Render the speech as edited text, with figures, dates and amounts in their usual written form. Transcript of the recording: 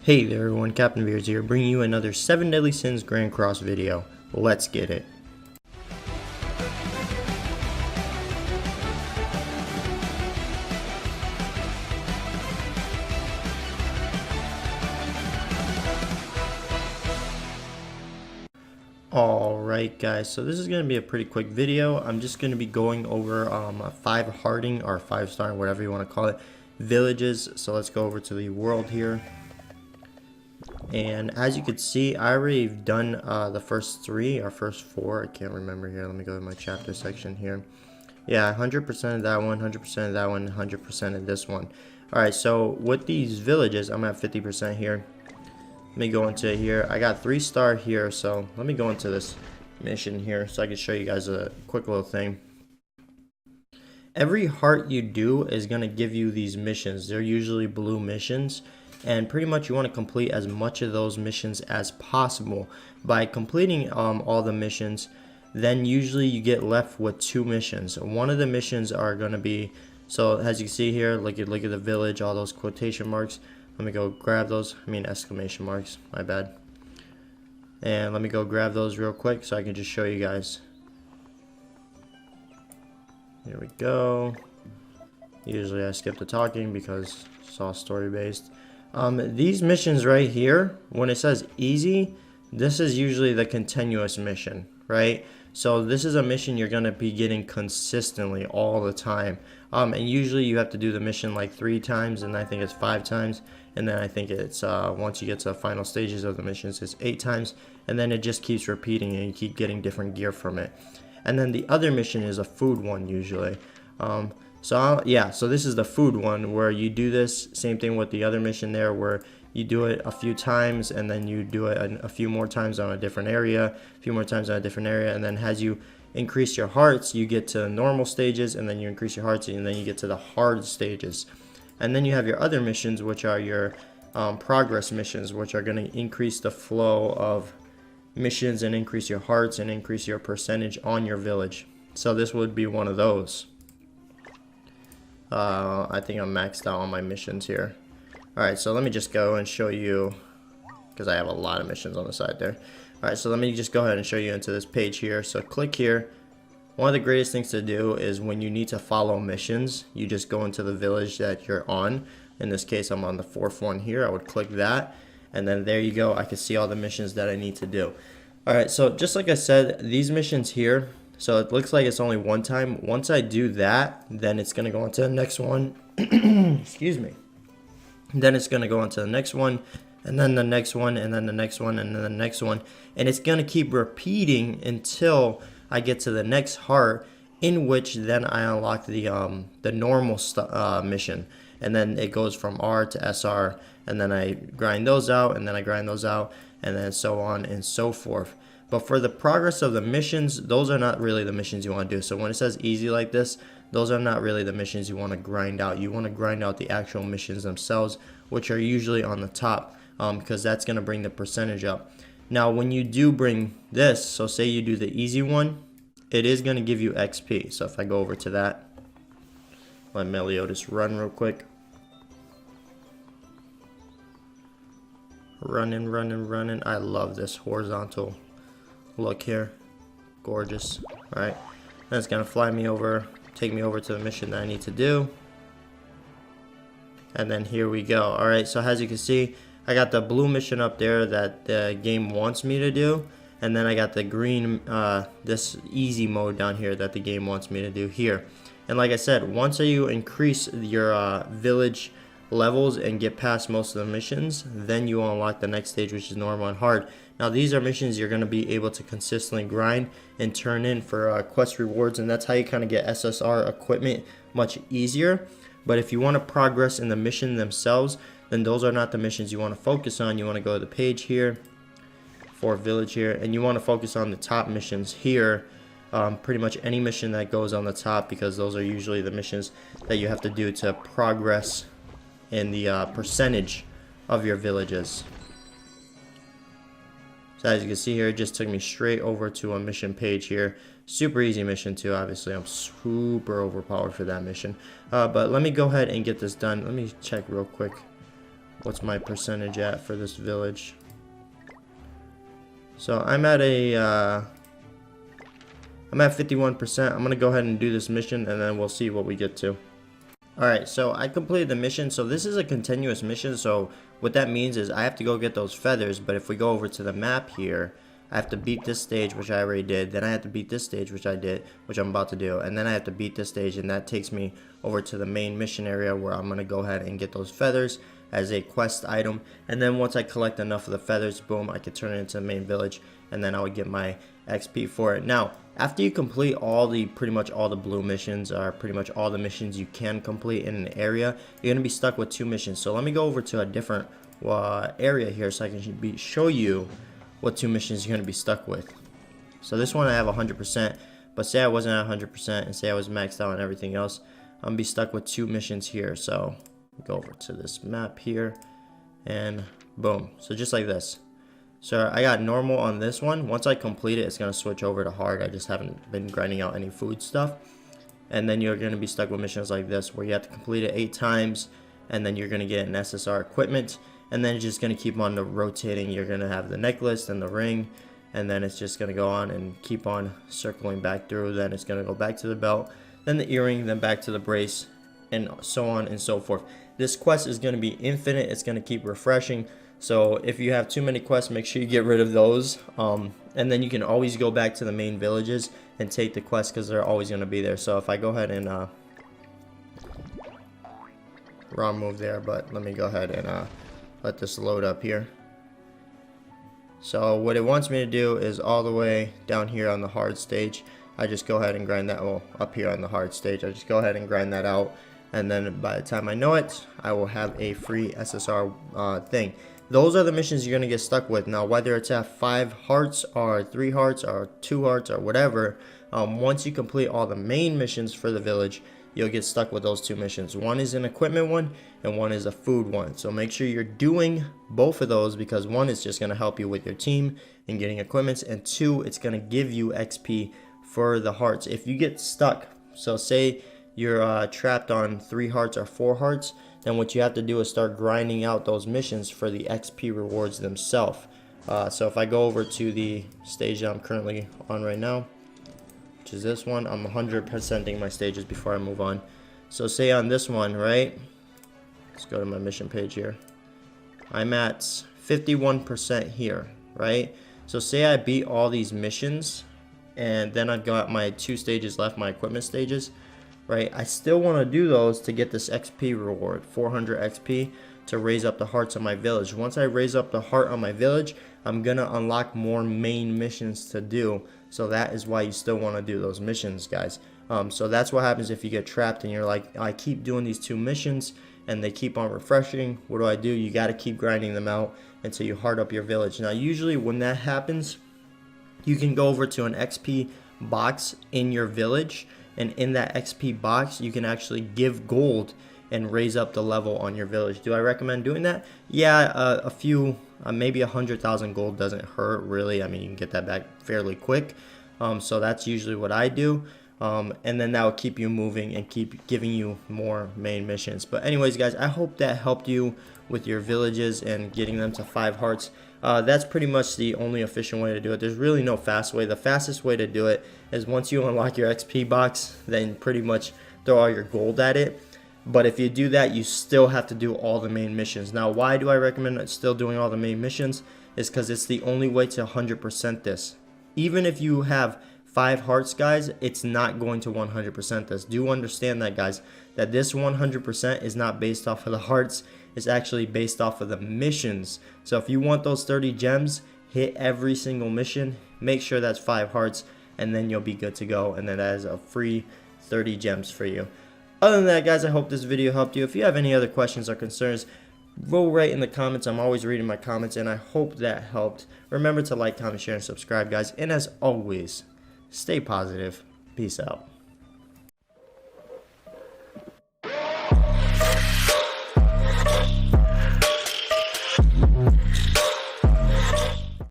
Hey there everyone, Captain BEARDZ here, bringing you another 7 Deadly Sins Grand Cross video. Let's get it. Alright guys, so this is going to be a pretty quick video. I'm just going to be going over 5 harding or 5-star, whatever you want to call it, villages. So let's go over to the world here. And as you can see, I already done the first 3 or first 4. I can't remember here. Let me go to my chapter section here. Yeah, 100% of that one, 100% of that one, 100% of this one. Alright, so with these villages, I'm at 50% here. Let me go into here. I got 3-star here, so let me go into this mission here so I can show you guys a quick little thing. Every heart you do is going to give you these missions. They're usually blue missions. And pretty much you want to complete as much of those missions as possible. By completing all the missions, then usually you get left with 2 missions. One of the missions are going to be, so as you can see here, look at the village, all those quotation marks. Let me go grab those, exclamation marks, my bad. And let me go grab those real quick so I can just show you guys. Here we go. Usually I skip the talking because it's all story based. These missions right here, when it says easy, this is usually the continuous mission, right? So this is a mission you're going to be getting consistently all the time. And usually you have to do the mission like 3 times, and I think it's 5 times. And then I think it's, once you get to the final stages of the missions, it's 8 times. And then it just keeps repeating and you keep getting different gear from it. And then the other mission is a food one usually. So this is the food one where you do this same thing with the other mission there, where you do it a few times and then you do it a few more times on a different area, and then as you increase your hearts, you get to normal stages, and then you increase your hearts, and then you get to the hard stages. And then you have your other missions, which are your progress missions, which are going to increase the flow of missions and increase your hearts and increase your percentage on your village. So this would be one of those. I think I'm maxed out on my missions here. Alright, so let me just go and show you, because I have a lot of missions on the side there. Alright, so let me just go ahead and show you into this page here. So click here. One of the greatest things to do is when you need to follow missions, you just go into the village that you're on. In this case, I'm on the 4th one here. I would click that, and then there you go. I can see all the missions that I need to do. Alright, so just like I said, these missions here, so it looks like it's only 1 time. Once I do that, then it's going to go on to the next one. Excuse me. Then it's going to go on to the next one, and then the next one, and then the next one, and then the next one. And it's going to keep repeating until I get to the next heart, in which then I unlock the normal mission. And then it goes from R to SR, and then I grind those out, and then I grind those out, and then so on and so forth. But for the progress of the missions, those are not really the missions you want to do. So when it says easy like this, those are not really the missions you want to grind out. You want to grind out the actual missions themselves, which are usually on the top, because that's going to bring the percentage up. Now, when you do bring this, so say you do the easy one, it is going to give you XP. So if I go over to that, let Meliodas run real quick. Running, running, running. I love this horizontal look here. Gorgeous. Alright, that's gonna fly me over, take me over to the mission that I need to do, and then here we go. Alright, so as you can see, I got the blue mission up there that the game wants me to do, and then I got the green, this easy mode down here that the game wants me to do here. And like I said, once you increase your village levels and get past most of the missions, then you unlock the next stage, which is normal and hard. Now these are missions you're going to be able to consistently grind and turn in for quest rewards, and that's how you kind of get SSR equipment much easier. But if you want to progress in the mission themselves, then those are not the missions you want to focus on. You want to go to the page here for village here, and you want to focus on the top missions here. Pretty much any mission that goes on the top, because those are usually the missions that you have to do to progress in the percentage of your villages. So as you can see here, it just took me straight over to a mission page here. Super easy mission too. Obviously, I'm super overpowered for that mission. But let me go ahead and get this done. Let me check real quick what's my percentage at for this village. So I'm at a I'm at 51%. I'm gonna go ahead and do this mission, and then we'll see what we get to. Alright, so I completed the mission. So this is a continuous mission, so what that means is I have to go get those feathers, but if we go over to the map here, I have to beat this stage, which I already did. Then I have to beat this stage, which I did, which I'm about to do. And then I have to beat this stage, and that takes me over to the main mission area where I'm going to go ahead and get those feathers as a quest item. And then once I collect enough of the feathers, boom, I could turn it into the main village, and then I would get my XP for it. Now, after you complete pretty much all the blue missions, or pretty much all the missions you can complete in an area, you're going to be stuck with 2 missions. So let me go over to a different area here so I can show you what 2 missions you're going to be stuck with. So this one I have 100%, but say I wasn't at 100% and say I was maxed out on everything else, I'm going to be stuck with 2 missions here. So go over to this map here, and boom. So just like this. So I got normal on this one. Once I complete it, it's going to switch over to hard. I just haven't been grinding out any food stuff. And then you're going to be stuck with missions like this, where you have to complete it 8 times, and then you're going to get an SSR equipment. And then it's just going to keep on rotating. You're going to have the necklace and the ring, and then it's just going to go on and keep on circling back through. Then it's going to go back to the belt, then the earring, then back to the brace, and so on and so forth. This quest is going to be infinite. It's going to keep refreshing. So if you have too many quests, make sure you get rid of those. And then you can always go back to the main villages and take the quests, because they're always going to be there. So if I go ahead and wrong move there, but let me go ahead and let this load up here. So what it wants me to do is all the way down here on the hard stage. I just go ahead and grind that, well, up here on the hard stage, I just go ahead and grind that out, and then by the time I know it, I will have a free SSR thing. Those are the missions you're going to get stuck with. Now, whether it's at 5 hearts or 3 hearts or 2 hearts or whatever, once you complete all the main missions for the village, you'll get stuck with those 2 missions. One is an equipment one, and one is a food one. So make sure you're doing both of those, because one is just going to help you with your team and getting equipments, and 2, it's going to give you XP for the hearts. If you get stuck, so say you're trapped on 3 hearts or 4 hearts, then what you have to do is start grinding out those missions for the XP rewards themselves. So if I go over to the stage that I'm currently on right now, which is this one, I'm 100%ing my stages before I move on. So say on this one, right, let's go to my mission page here, I'm at 51% here, right? So say I beat all these missions, and then I've got my 2 stages left, my equipment stages, right? I still want to do those to get this XP reward, 400 XP, to raise up the hearts on my village. Once I raise up the heart on my village, I'm gonna unlock more main missions to do. So that is why you still want to do those missions, guys. So that's what happens if you get trapped and you're like, I keep doing these 2 missions and they keep on refreshing. What do? You got to keep grinding them out until you heart up your village. Now usually when that happens, you can go over to an XP box in your village, and in that XP box you can actually give gold and raise up the level on your village. Do I recommend doing that? Yeah, a few, maybe 100,000 gold doesn't hurt really. I mean, you can get that back fairly quick. So that's usually what I do. And then that will keep you moving and keep giving you more main missions. But anyways, guys, I hope that helped you with your villages and getting them to 5 hearts. That's pretty much the only efficient way to do it. There's really no fast way. The fastest way to do it is once you unlock your XP box, then pretty much throw all your gold at it. But if you do that, you still have to do all the main missions. Now, why do I recommend still doing all the main missions? Is because it's the only way to 100% this. Even if you have 5 hearts, guys, it's not going to 100% this. Do understand that, guys, that this 100% is not based off of the hearts. It's actually based off of the missions. So if you want those 30 gems, hit every single mission, make sure that's 5 hearts, and then you'll be good to go. And then that is a free 30 gems for you. Other than that, guys, I hope this video helped you. If you have any other questions or concerns, go right in the comments. I'm always reading my comments, and I hope that helped. Remember to like, comment, share, and subscribe, guys. And as always, stay positive. Peace out.